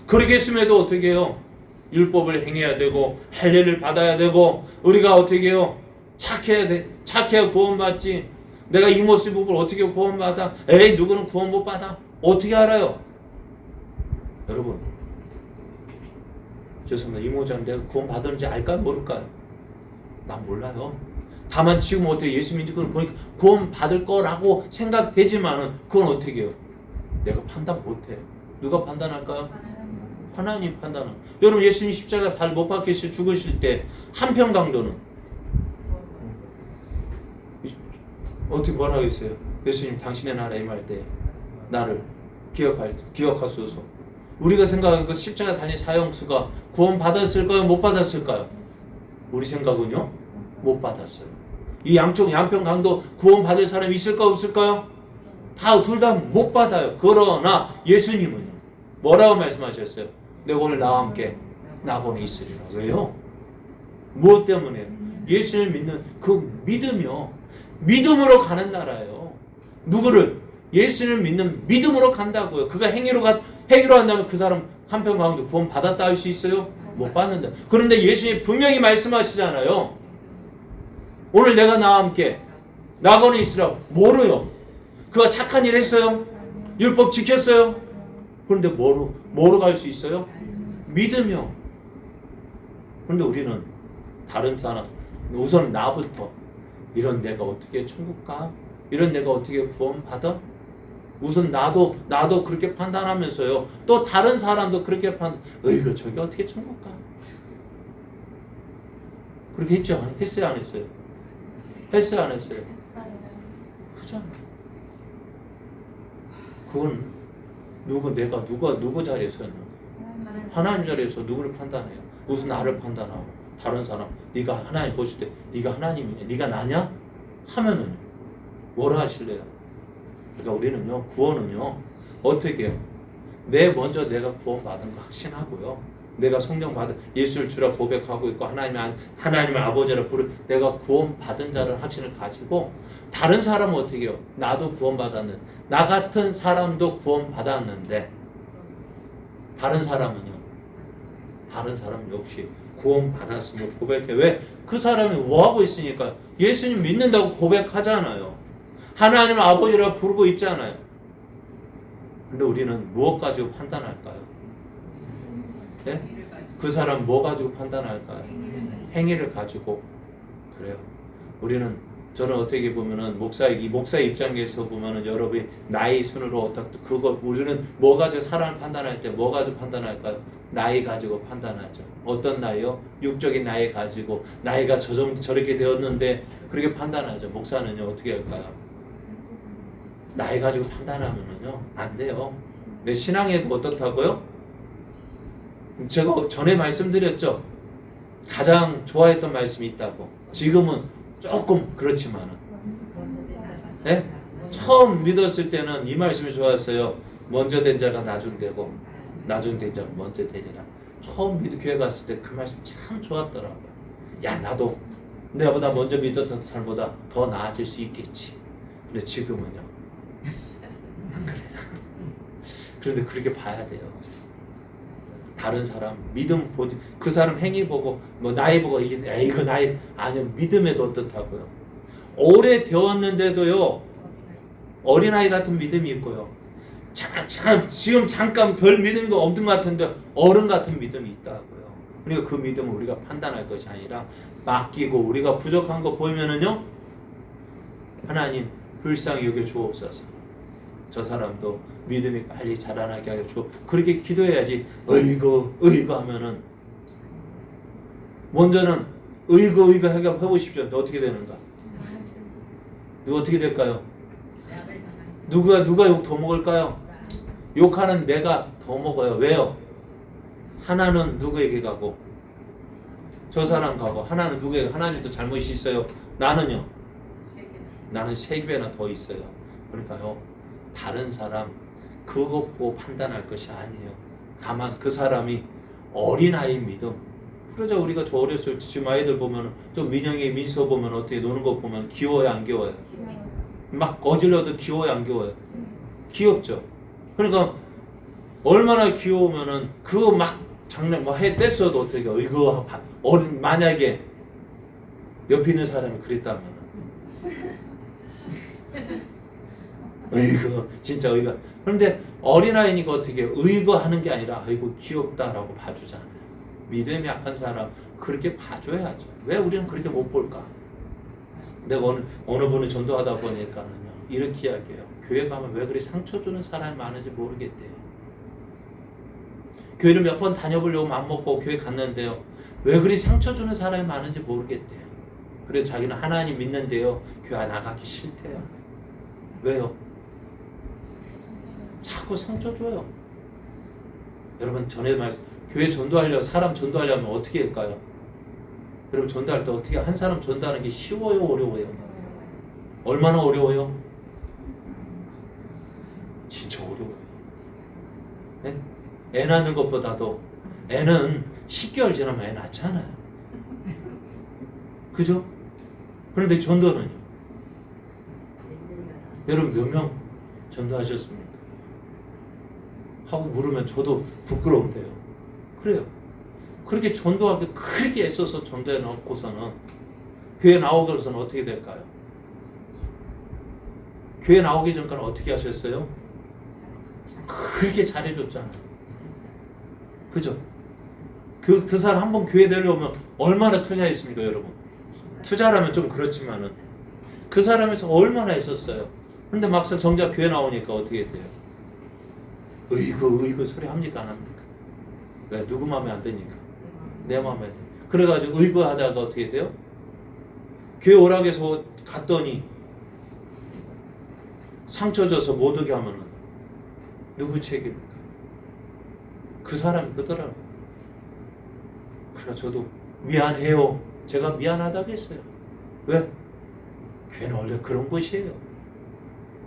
그렇게 했음에도 어떻게 해요? 율법을 행해야 되고 할례를 받아야 되고 우리가 어떻게 해요? 착해야 돼. 착해야 구원받지. 내가 이 모습을 어떻게 구원받아? 에이, 누구는 구원 못 받아? 어떻게 알아요? 여러분, 죄송합니다. 이모장 내가 구원 받았는지 알까요? 모를까요? 난 몰라요. 다만 지금 어떻게 예수 믿는 걸 보니까 구원 받을 거라고 생각되지만은 그건 어떻게 해요? 내가 판단 못해. 누가 판단할까요? 하나님 판단은. 여러분, 예수님 십자가 달 못 박히시 죽으실 때 한평강도는 어떻게 뭐라 하겠어요? 예수님 당신의 나라 임할 때 나를 기억하소서. 우리가 생각하는 그 십자가 달린 사형수가 구원 받았을까요? 못 받았을까요? 우리 생각은요? 못 받았어요. 이 양평 강도 구원 받을 사람이 있을까 없을까요? 둘 다 못 받아요. 그러나 예수님은요, 뭐라고 말씀하셨어요? 내가 오늘 나와 함께 낙원에 있으리라. 왜요? 무엇 때문에? 예수를 믿는 그 믿음이요, 믿음으로 가는 나라예요. 누구를? 예수를 믿는 믿음으로 간다고요. 그가 행위로 한다면 그 사람 한평 강도 구원 받았다 할 수 있어요? 못 받는다. 그런데 예수님이 분명히 말씀하시잖아요. 오늘 내가 나와 함께 낙원에 있으라. 뭐로요? 그가 착한 일 했어요? 율법 지켰어요? 그런데 뭐로 갈 수 있어요? 믿음이요. 그런데 우리는 다른 사람, 우선 나부터 이런 내가 어떻게 천국 가? 이런 내가 어떻게 구원받아? 우선 나도 그렇게 판단하면서요, 또 다른 사람도 그렇게 어이구 저게 어떻게 천국 가? 그렇게 했죠? 했어요 안 했어요? 했어요 안 했어요? 그잖아. 그건 누구 자리에서 했나? 하나님 자리에서 누구를 판단해요? 우선 나를 판단하고 다른 사람, 네가 하나님 보실 때 네가 하나님이냐, 네가 나냐? 하면은 뭐라 하실래요? 그러니까 우리는요, 구원은요 어떻게 해요? 먼저 내가 구원받은 거 확신하고요, 내가 성령 받은 예수를 주라 고백하고 있고 하나님의 아버지라 부르 내가 구원받은 자를 확신을 가지고, 다른 사람은 어떻게 해요? 나도 구원받았는데, 나 같은 사람도 구원받았는데 다른 사람 역시 구원받았음을 고백해. 왜? 그 사람이 뭐하고 있으니까 예수님 믿는다고 고백하잖아요. 하나님 아버지라 부르고 있잖아요. 근데 우리는 무엇 가지고 판단할까요? 네? 그 사람 뭐 가지고 판단할까요? 행위를 가지고. 그래요. 저는 어떻게 보면은 목사의 입장에서 보면은 여러분이 나이 순으로 우리는 뭐 가지고 사람을 판단할 때 뭐 가지고 판단할까요? 나이 가지고 판단하죠. 어떤 나이요? 육적인 나이 가지고 나이가 저렇게 되었는데 그렇게 판단하죠. 목사는요 어떻게 할까요? 나이 가지고 판단하면은요 안 돼요. 내 신앙에도 어떻다고요? 제가 전에 말씀드렸죠. 가장 좋아했던 말씀이 있다고. 지금은 조금 그렇지만은, 네? 처음 믿었을 때는 이 말씀이 좋았어요. 먼저 된 자가 나중 되고 나중 된 자가 먼저 되리라. 처음 교회 갔을 때 그 말씀 참 좋았더라고요. 야, 나도 내보다 먼저 믿었던 사람보다 더 나아질 수 있겠지. 근데 지금은요 안 그래요. 그런데 그렇게 봐야 돼요. 다른 사람 믿음 보지, 그 사람 행위 보고 뭐 나이 보고 이거 나이 아니요, 믿음에도 어떻다고요? 오래 되었는데도요 어린아이 같은 믿음이 있고요, 지금 잠깐 별 믿음도 없는 것 같은데 어른 같은 믿음이 있다고요. 그러니까 그 믿음을 우리가 판단할 것이 아니라 맡기고, 우리가 부족한 거 보이면은요 하나님 불쌍히 여겨 주옵소서. 저 사람도 믿음이 빨리 자라나게 하여 줘. 그렇게 기도해야지. 어이구 하면은, 먼저는 어이구 해보십시오. 어떻게 되는가? 누가 어떻게 될까요? 누가 욕 더 먹을까요? 욕하는 내가 더 먹어요. 왜요? 하나는 누구에게 가고 저 사람 가고 하나는 누구에게 하나님도 잘못이 있어요. 나는요. 나는 3배나 더 있어요. 그러니까요. 다른 사람 그거 보고 판단할 것이 아니에요. 다만 그 사람이 어린아이 믿음. 그러죠. 우리가 저 어렸을 때 지금 아이들 보면 좀 민영이 민서 보면 어떻게 노는 거 보면 귀여워요, 안 귀여워요? 막 거질러도 귀여워요, 안 귀여워요? 귀엽죠. 그러니까 얼마나 귀여우면은 그거 막 장난 뭐 해 뗐어도 어떻게 이거 만약에 옆에 있는 사람이 그랬다면 이거 진짜 의가. 그런데 어린아이니까 어떻게 의거하는 게 아니라 아이고 귀엽다라고 봐주잖아요. 믿음이 약한 사람 그렇게 봐줘야죠. 왜 우리는 그렇게 못 볼까? 내가 어느 분을 전도하다 보니까는요 이렇게 이야기해요. 교회 가면 왜 그리 상처 주는 사람이 많은지 모르겠대요. 교회를 몇 번 다녀보려고 맘먹고 교회 갔는데요. 왜 그리 상처 주는 사람이 많은지 모르겠대요. 그래서 자기는 하나님 믿는데요. 교회 나가기 싫대요. 왜요? 자꾸 상처 줘요. 여러분 전에 말씀 교회 사람 전도하려면 어떻게 할까요? 여러분 전도할 때 어떻게 한 사람 전도하는 게 쉬워요? 어려워요? 얼마나 어려워요? 진짜 어려워요. 네? 애 낳는 것보다도 애는 10개월 지나면 애 낳잖아요. 그죠? 그런데 전도는요? 여러분 몇 명 전도하셨습니까? 하고 물으면 저도 부끄러운데요. 그래요. 그렇게 전도하기 그렇게 애써서 전도해 놓고서는 교회 나오고서는 어떻게 될까요? 교회 나오기 전까지 어떻게 하셨어요? 그렇게 잘해줬잖아요. 그죠? 그 사람 한번 교회 데려오면 얼마나 투자했습니까, 여러분? 투자라면 좀 그렇지만은 그 사람에서 얼마나 했었어요. 근데 막상 정작 교회 나오니까 어떻게 돼요? 의거 소리 합니까, 안 합니까? 왜? 누구 마음에 안 드니까? 내 마음에 안 돼. 그래가지고 의거하다가 어떻게 돼요? 교회 오라고 해서 갔더니 상처 줘서 못 오게 하면은 누구 책임입니까? 그 사람이 그더라고요. 그래서 저도 미안해요. 제가 미안하다고 했어요. 왜? 교회는 원래 그런 곳이에요.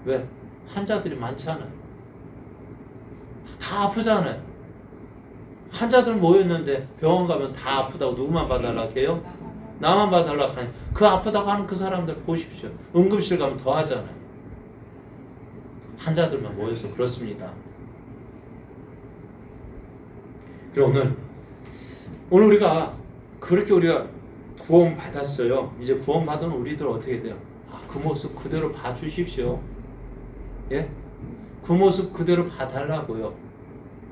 왜? 환자들이 많잖아요. 다 아프잖아요. 환자들 모였는데 병원 가면 다 아프다고 누구만 봐달라고 해요? 나만 봐달라고 하니 그 아프다고 하는 그 사람들 보십시오. 응급실 가면 더 하잖아요. 환자들만 모여서 그렇습니다. 그럼 오늘 우리가 그렇게 우리가 구원 받았어요. 이제 구원 받은 우리들 어떻게 돼요? 그 모습 그대로 봐주십시오. 예? 그 모습 그대로 봐달라고요.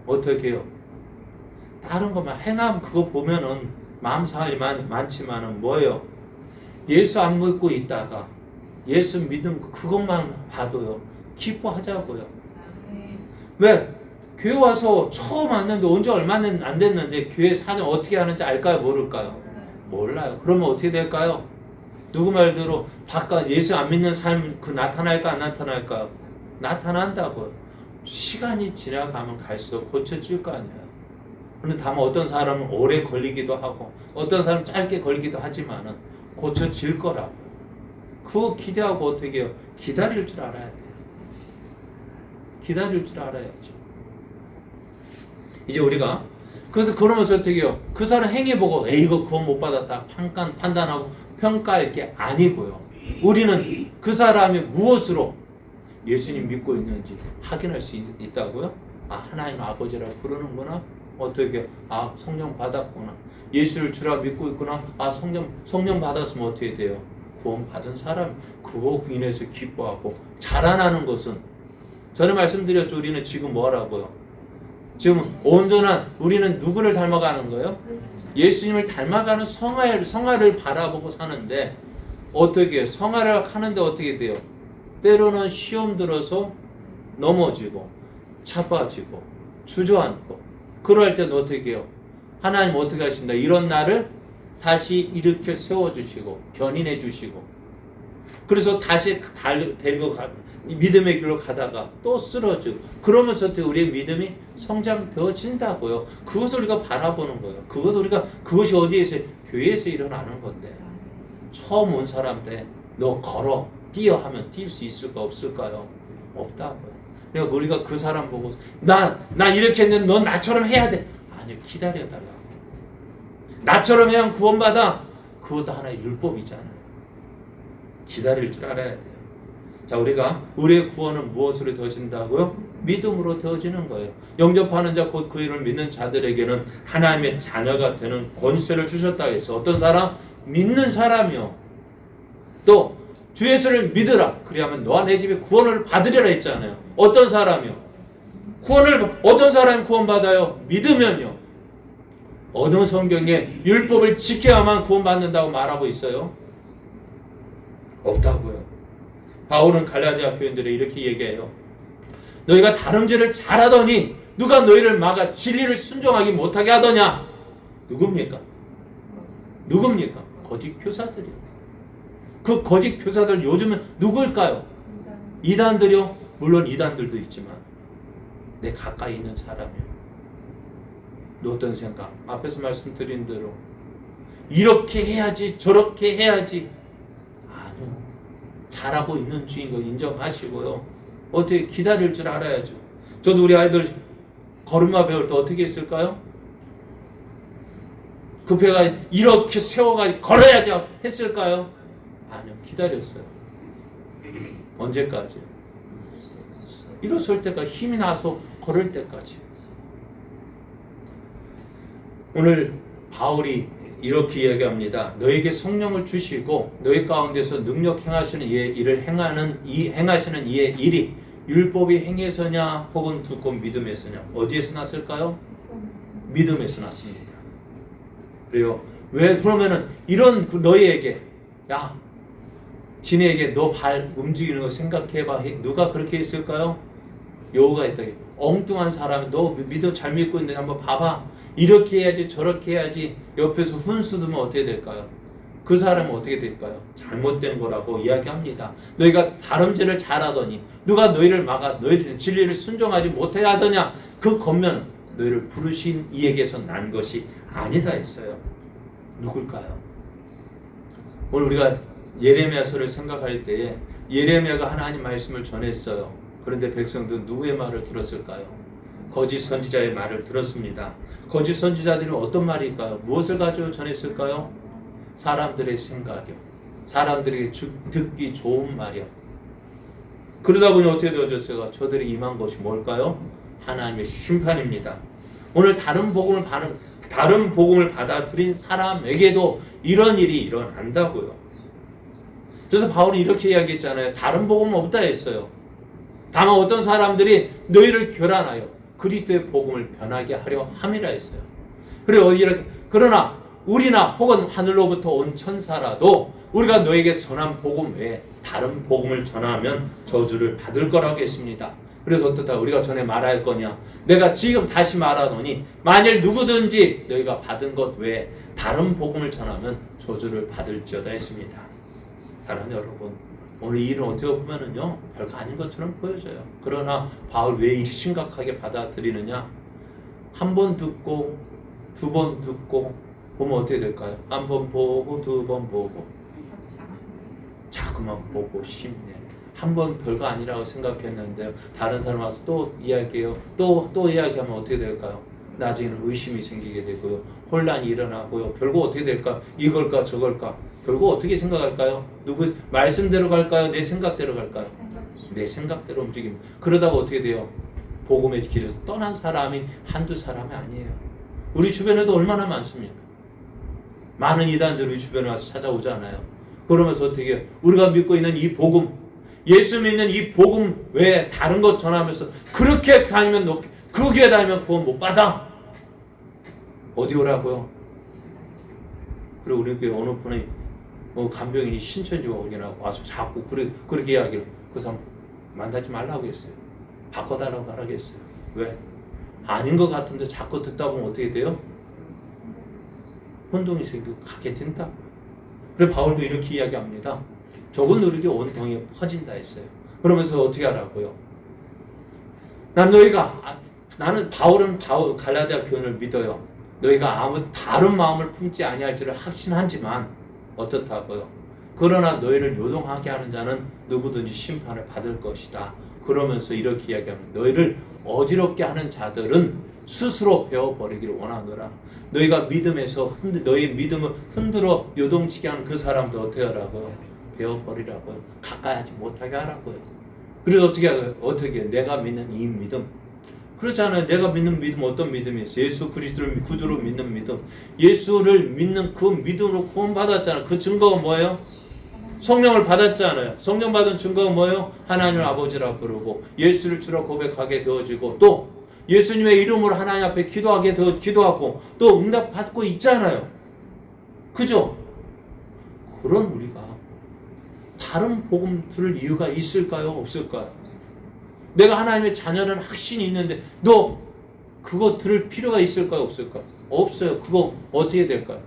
어떻게 해요? 다른 것만 행함 그거 보면은 마음 상함이 많지만은 뭐예요? 예수 안 믿고 있다가 예수 믿음 그것만 봐도요 기뻐하자고요. 왜? 교회 와서 처음 왔는데 온지 얼마는 안 됐는데 교회 사정 어떻게 하는지 알까요? 모를까요? 몰라요. 그러면 어떻게 될까요? 누구 말대로 바깥 예수 안 믿는 삶 그 나타날까 안 나타날까요? 나타난다고요. 시간이 지나가면 갈수록 고쳐질 거 아니에요. 그런데 다만 어떤 사람은 오래 걸리기도 하고 어떤 사람은 짧게 걸리기도 하지만은 고쳐질 거라고요. 그거 기대하고 어떻게 해요? 기다릴 줄 알아야 돼요. 기다릴 줄 알아야죠. 이제 우리가 그래서 그러면서 어떻게 해요? 그 사람 행위 보고 이거 구원 못 받았다 판단하고 평가할 게 아니고요. 우리는 그 사람이 무엇으로 예수님 믿고 있는지 확인할 수 있다고요? 하나님 아버지라고 부르는구나. 어떻게 성령 받았구나. 예수를 주라 믿고 있구나. 성령 받았으면 어떻게 돼요? 구원 받은 사람 그거 인해서 기뻐하고 자라나는 것은 전에 말씀드렸죠. 우리는 지금 뭐 하라고요? 지금 온전한 우리는 누구를 닮아가는 거예요? 예수님을 닮아가는 성화를 바라보고 사는데 어떻게 해요? 성화를 하는데 어떻게 돼요? 때로는 시험 들어서 넘어지고 자빠지고 주저앉고 그럴 때는 어떻게 해요? 하나님 어떻게 하신다? 이런 나를 다시 일으켜 세워주시고 견인해 주시고 그래서 다시 데리고 이 믿음의 길로 가다가 또 쓰러지고 그러면서 우리의 믿음이 성장되어진다고요. 그것을 우리가 바라보는 거예요. 그것이 어디에서 교회에서 일어나는 건데 처음 온 사람한테 너 걸어 뛰어 하면 뛸 수 있을까 없을까요? 없다고요. 그러니까 우리가 그 사람 보고 나 이렇게 했는데 넌 나처럼 해야 돼. 아니요, 기다려달라고. 나처럼 해야 구원받아. 그것도 하나의 율법이잖아요. 기다릴 줄 알아야 돼요. 자, 우리의 구원은 무엇으로 되어진다고요? 믿음으로 되어지는 거예요. 영접하는 자 곧 그 이름을 믿는 자들에게는 하나님의 자녀가 되는 권세를 주셨다 했어. 어떤 사람? 믿는 사람이요. 또 주 예수를 믿으라. 그리하면 너와 내 집에 구원을 받으리라 했잖아요. 어떤 사람이요? 어떤 사람이 구원받아요? 믿으면요. 어느 성경에 율법을 지켜야만 구원받는다고 말하고 있어요? 없다고요. 바울은 갈라디아 교인들에 이렇게 얘기해요. 너희가 다름질을 잘하더니 누가 너희를 막아 진리를 순종하기 못하게 하더냐? 누굽니까? 거짓 교사들이요. 그 거짓 교사들 요즘은 누굴까요? 이단들이요. 물론 이단들도 있지만 내 가까이 있는 사람이요. 너 어떤 생각? 앞에서 말씀드린 대로 이렇게 해야지 저렇게 해야지. 아니요. 잘하고 있는 주인 거 인정하시고요. 어떻게 기다릴 줄 알아야죠. 저도 우리 아이들 걸음마 배울 때 어떻게 했을까요? 급해가 이렇게 세워가지고 걸어야지 했을까요? 아니요. 기다렸어요. 언제까지? 일어설 때까지, 힘이 나서 걸을 때까지. 오늘 바울이 이렇게 이야기합니다. 너에게 성령을 주시고 너희 가운데서 능력 행하시는 이의 일을 행하시는 이의 일이 율법이 행해서냐 혹은 듣고 믿음에서냐. 어디에서 났을까요? 믿음에서 났습니다. 그래요. 왜 그러면은 이런 너희에게 야 지네에게 너 발 움직이는 거 생각해봐. 누가 그렇게 했을까요? 여호가 했다. 엉뚱한 사람이 너 믿어 잘 믿고 있는데 한번 봐봐. 이렇게 해야지 저렇게 해야지 옆에서 훈수 두면 어떻게 될까요? 그 사람은 어떻게 될까요? 잘못된 거라고 이야기합니다. 너희가 다름질을 잘하더니 누가 너희를 막아 너희를 진리를 순종하지 못하게 하더냐. 그 겉면 너희를 부르신 이에게서 난 것이 아니다 했어요. 누굴까요? 오늘 우리가 예레미야서를 생각할 때에 예레미야가 하나님 말씀을 전했어요. 그런데 백성들은 누구의 말을 들었을까요? 거짓 선지자의 말을 들었습니다. 거짓 선지자들은 어떤 말일까요? 무엇을 가지고 전했을까요? 사람들의 생각이요. 사람들에게 듣기 좋은 말이요. 그러다 보니 어떻게 되어졌어요? 저들이 임한 것이 뭘까요? 하나님의 심판입니다. 오늘 다른 복음을 받아들인 사람에게도 이런 일이 일어난다고요. 그래서 바울이 이렇게 이야기했잖아요. 다른 복음은 없다 했어요. 다만 어떤 사람들이 너희를 교란하여 그리스도의 복음을 변하게 하려 함이라 했어요. 그리고 이렇게 그러나 우리나 혹은 하늘로부터 온 천사라도 우리가 너에게 전한 복음 외에 다른 복음을 전하면 저주를 받을 거라고 했습니다. 그래서 어떻다 우리가 전에 말할 거냐? 내가 지금 다시 말하노니 만일 누구든지 너희가 받은 것 외에 다른 복음을 전하면 저주를 받을지어다 했습니다. 사랑하는 여러분, 오늘 이 일은 어떻게 보면은요 별거 아닌 것처럼 보여져요. 그러나 바울 왜 이리 심각하게 받아들이느냐? 한 번 듣고 두 번 듣고 보면 어떻게 될까요? 한 번 보고 두 번 보고 자꾸만 보고 싶네. 한 번 별거 아니라고 생각했는데 다른 사람 와서 또 이야기해요. 또 이야기하면 어떻게 될까요? 나중에는 의심이 생기게 되고요. 혼란이 일어나고요. 결국 어떻게 될까? 이걸까 저걸까? 결국 어떻게 생각할까요? 누구 말씀대로 갈까요? 내 생각대로 갈까요? 내 생각대로 움직입니다. 그러다가 어떻게 돼요? 복음의 길에서 떠난 사람이 한두 사람이 아니에요. 우리 주변에도 얼마나 많습니까? 많은 이단들이 우리 주변에 와서 찾아오잖아요. 그러면서 어떻게 우리가 믿고 있는 이 복음, 예수 믿는 이 복음 외에 다른 것 전하면서 그렇게 다니면 그 교회 다니면 구원 못 받아. 어디 오라고요? 그리고 우리 교회 어느 분이 간병인이 신천지가 오기나 와서 자꾸 그렇게 이야기를 그 사람 만나지 말라고 했어요. 바꿔달라고 하라고 했어요. 왜? 아닌 것 같은데 자꾸 듣다 보면 어떻게 돼요? 혼동이 생기고 가게 된다고요. 그래서 바울도 이렇게 이야기합니다. 적은 누르기 온 동에 퍼진다 했어요. 그러면서 어떻게 하라고요? 나는 갈라디아 교훈을 믿어요. 너희가 아무 다른 마음을 품지 아니할 줄을 확신하지만 어떻다고요? 그러나 너희를 요동하게 하는 자는 누구든지 심판을 받을 것이다. 그러면서 이렇게 이야기하면 너희를 어지럽게 하는 자들은 스스로 배워버리기를 원하노라. 너희가 믿음에서 너희 믿음을 흔들어 요동치게 하는 그 사람들 어떻게 하라고요? 배워버리라고요. 가까이 하지 못하게 하라고요. 그래서 어떻게 해요? 내가 믿는 이 믿음. 그렇잖아요. 내가 믿는 믿음 어떤 믿음이 있어요? 예수 그리스도를 구주로 믿는 믿음. 예수를 믿는 그 믿음으로 구원받았잖아요. 그 증거가 뭐예요? 성령을 받았잖아요. 성령 받은 증거가 뭐예요? 하나님을 아버지라 부르고 예수를 주로 고백하게 되어지고 또 예수님의 이름으로 하나님 앞에 기도하고 또 응답 받고 있잖아요. 그죠? 그런 우리가 다른 복음 들을 이유가 있을까요? 없을까요? 내가 하나님의 자녀는 확신이 있는데 너 그거 들을 필요가 있을까요? 없을까요? 없어요. 그거 어떻게 될까요?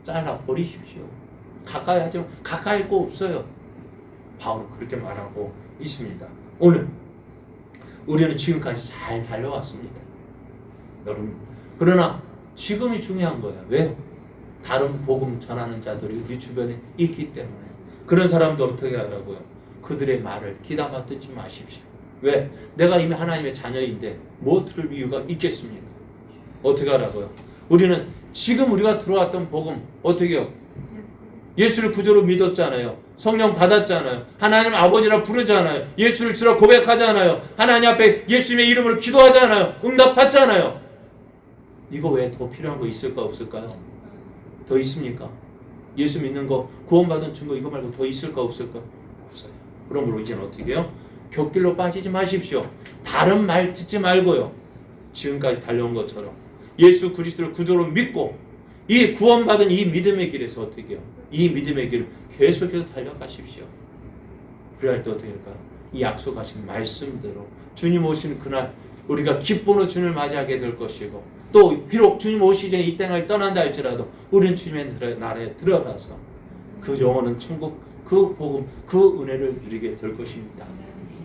잘라 버리십시오. 가까이 하지만 가까이 거 없어요. 바울은 그렇게 말하고 있습니다. 오늘 우리는 지금까지 잘 달려왔습니다. 여러분, 그러나 지금이 중요한 거야. 왜요? 다른 복음 전하는 자들이 우리 주변에 있기 때문에. 그런 사람들 어떻게 하라고요? 그들의 말을 귀담아 듣지 마십시오. 왜? 내가 이미 하나님의 자녀인데 뭐 들을 이유가 있겠습니까? 어떻게 하라고요? 우리는 지금 우리가 들어왔던 복음 어떻게 해요? 예수를 구주로 믿었잖아요. 성령 받았잖아요. 하나님 아버지라 부르잖아요. 예수를 주라 고백하잖아요. 하나님 앞에 예수님의 이름으로 기도하잖아요. 응답 받잖아요. 이거 외에 더 필요한 거 있을까 없을까요? 더 있습니까? 예수 믿는 거 구원받은 증거 이거 말고 더 있을까 없을까? 없어요. 그러므로 이제는 어떻게 해요? 곁길로 빠지지 마십시오. 다른 말 듣지 말고요. 지금까지 달려온 것처럼 예수 그리스도를 구주로 믿고 이 구원받은 이 믿음의 길에서 어떻게 해요? 이 믿음의 길을 계속해서 달려가십시오. 그럴 때 어떻게 할까요? 이 약속하신 말씀대로 주님 오시는 그날 우리가 기쁨으로 주님을 맞이하게 될 것이고 또 비록 주님 오시기 전에 이 땅을 떠난다 할지라도 우리는 주님의 나라에 들어가서 그 영원한 천국, 그 복음, 그 은혜를 누리게 될 것입니다.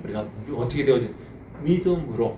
우리가 어떻게 되어진 믿음으로